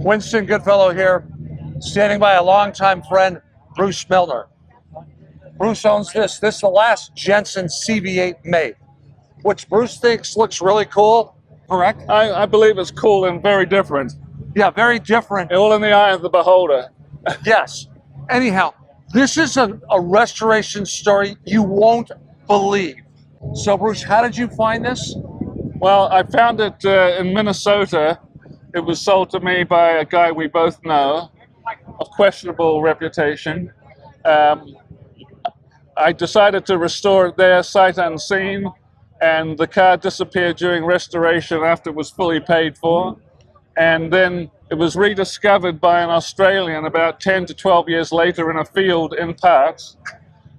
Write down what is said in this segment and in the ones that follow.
Winston Goodfellow here, standing by a longtime friend, Bruce Milner. Bruce owns this. This is the last Jensen CV8 made, which Bruce thinks looks really cool, correct? I believe it's cool and very different. Yeah, very different. All in the eye of the beholder. Yes. Anyhow, this is a restoration story you won't believe. So, Bruce, how did you find this? Well, I found it in Minnesota. It was sold to me by a guy we both know, of questionable reputation. I decided to restore it there, sight unseen, and the car disappeared during restoration after it was fully paid for. And then it was rediscovered by an Australian about 10 to 12 years later in a field in parts.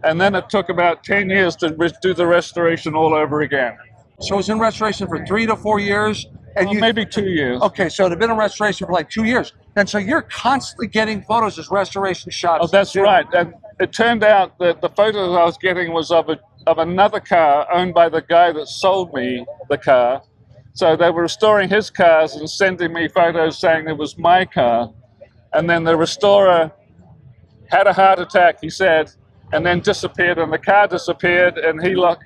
And then it took about 10 years to do the restoration all over again. So it was in restoration for 3 to 4 years? And well, maybe 2 years. Okay, so it had been in restoration for like 2 years. And so you're constantly getting photos as restoration shots. Oh, that's right. And it turned out that the photos I was getting was of another car owned by the guy that sold me the car. So they were restoring his cars and sending me photos saying it was my car. And then the restorer had a heart attack, he said, and then disappeared, and the car disappeared, and he looked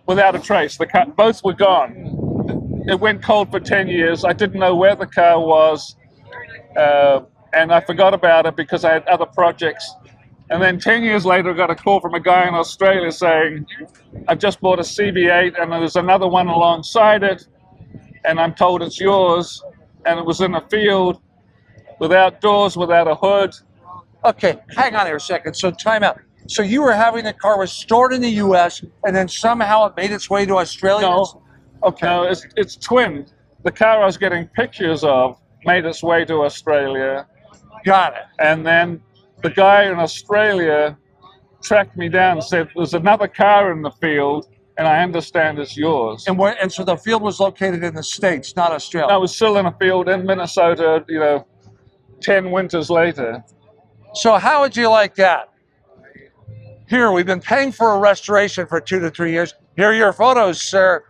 without a trace. The car, both were gone. It went cold for 10 years. I didn't know where the car was, and I forgot about it because I had other projects. And then 10 years later, I got a call from a guy in Australia saying, I've just bought a CV8, and there's another one alongside it, and I'm told it's yours. And it was in a field, without doors, without a hood. Okay, hang on here a second. So time out. So you were having the car restored in the U.S., and then somehow it made its way to Australia? No. Okay. No, it's twinned. The car I was getting pictures of made its way to Australia. Got it. And then the guy in Australia tracked me down and said, there's another car in the field, and I understand it's yours. And so the field was located in the States, not Australia? I was still in a field in Minnesota, 10 winters later. So how would you like that? Here, we've been paying for a restoration for 2 to 3 years. Here are your photos, sir.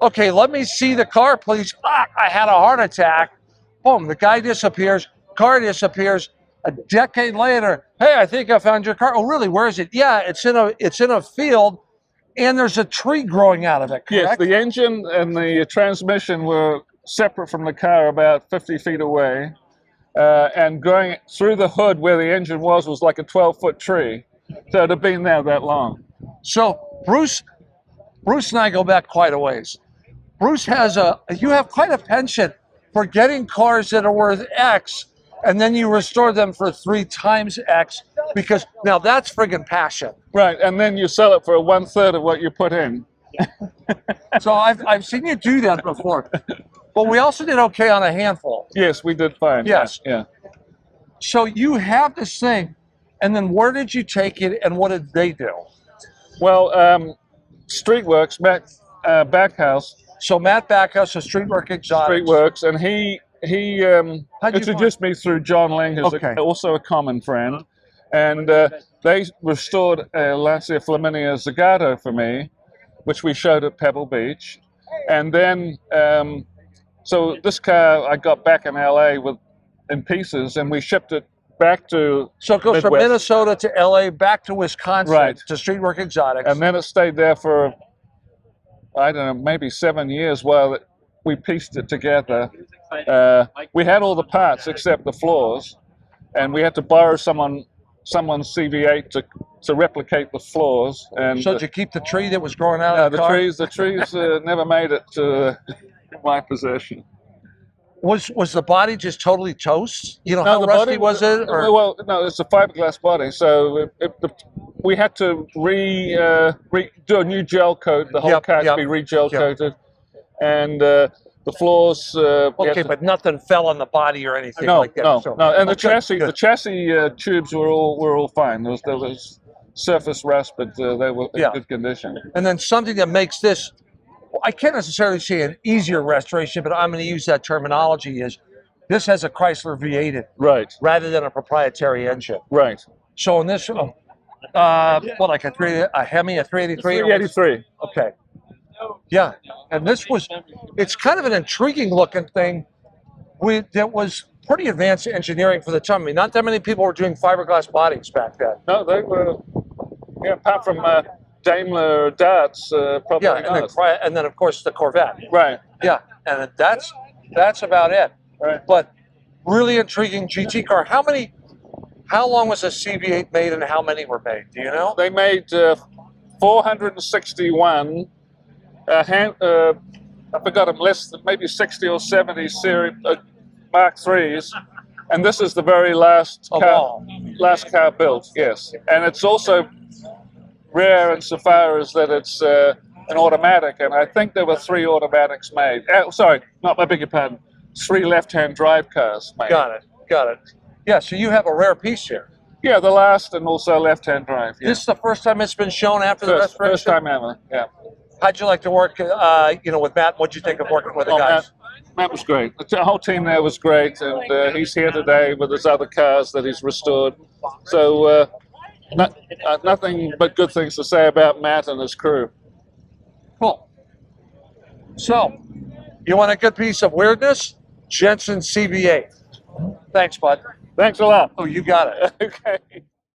Okay, let me see the car, please. I had a heart attack. Boom, the guy disappears, car disappears. A decade later, hey, I think I found your car. Oh, really? Where is it? Yeah, it's in a field, and there's a tree growing out of it, correct? Yes, the engine and the transmission were separate from the car about 50 feet away, and going through the hood where the engine was like a 12-foot tree. So it had been there that long. So Bruce and I go back quite a ways. Bruce you have quite a penchant for getting cars that are worth X, and then you restore them for 3 times X, because now that's friggin' passion. Right, and then you sell it for 1/3 of what you put in. So I've seen you do that before. But we also did okay on a handful. Yes, we did fine. Yes. Yeah. So you have this thing, and then where did you take it, and what did they do? Well, StreetWorks, Matt Backhouse. So Matt Backhouse of StreetWorks Exotics. StreetWorks, and he introduced me through John Ling, who's also a common friend, and they restored a Lancia Flaminia Zagato for me, which we showed at Pebble Beach, and then so this car I got back in LA in pieces, and we shipped it back to So it goes from Minnesota to LA, back to Wisconsin, right, to StreetWorks Exotics. And then it stayed there for, I don't know, maybe 7 years while we pieced it together. We had all the parts except the floors, and we had to borrow someone's CV8 to replicate the floors. And so did you keep the tree that was growing out of the car? The trees never made it to my possession. Was the body just totally toast? No, how the rusty body was it? Or? Well, no, it's a fiberglass body, so we had to do a new gel coat. The whole car had to be re-gel coated, and the floors. Okay, but nothing fell on the body or anything like that. No. And the chassis tubes were all fine. There was surface rust, but they were in good condition. And then something that makes this, I can't necessarily say an easier restoration, but I'm going to use that terminology, is this has a Chrysler V8 in it, right, rather than a proprietary engine. Right. So in this, like a Hemi, a 383? 383. Okay. Yeah, and it's kind of an intriguing looking thing. that was pretty advanced engineering for the time. I mean, not that many people were doing fiberglass bodies back then. No, they were, yeah, apart from Daimler Darts, probably Yeah, not. and then of course the Corvette. Right, Yeah, and that's about it. right. But really intriguing GT car. How long was a CV8 made, and how many were made? Do you know? They made 461 I forgot them, less than maybe 60 or 70 series Mark IIIs, and this is the very last car built. Yes, and it's also rare insofar as that it's an automatic, and I think there were 3 automatics made. Sorry, not, I beg your pardon. 3 left-hand drive cars made. Got it. Yeah, so you have a rare piece here. Yeah, the last, and also left-hand drive. Yeah. This is the first time it's been shown after the restoration? First time ever, yeah. How'd you like to work, with Matt? What'd you think of working with the guys? Matt was great. The whole team there was great, and he's here today with his other cars that he's restored. So nothing but good things to say about Matt and his crew. Cool. So, you want a good piece of weirdness? Jensen CV8. Thanks, bud. Thanks a lot. Oh, you got it. Okay.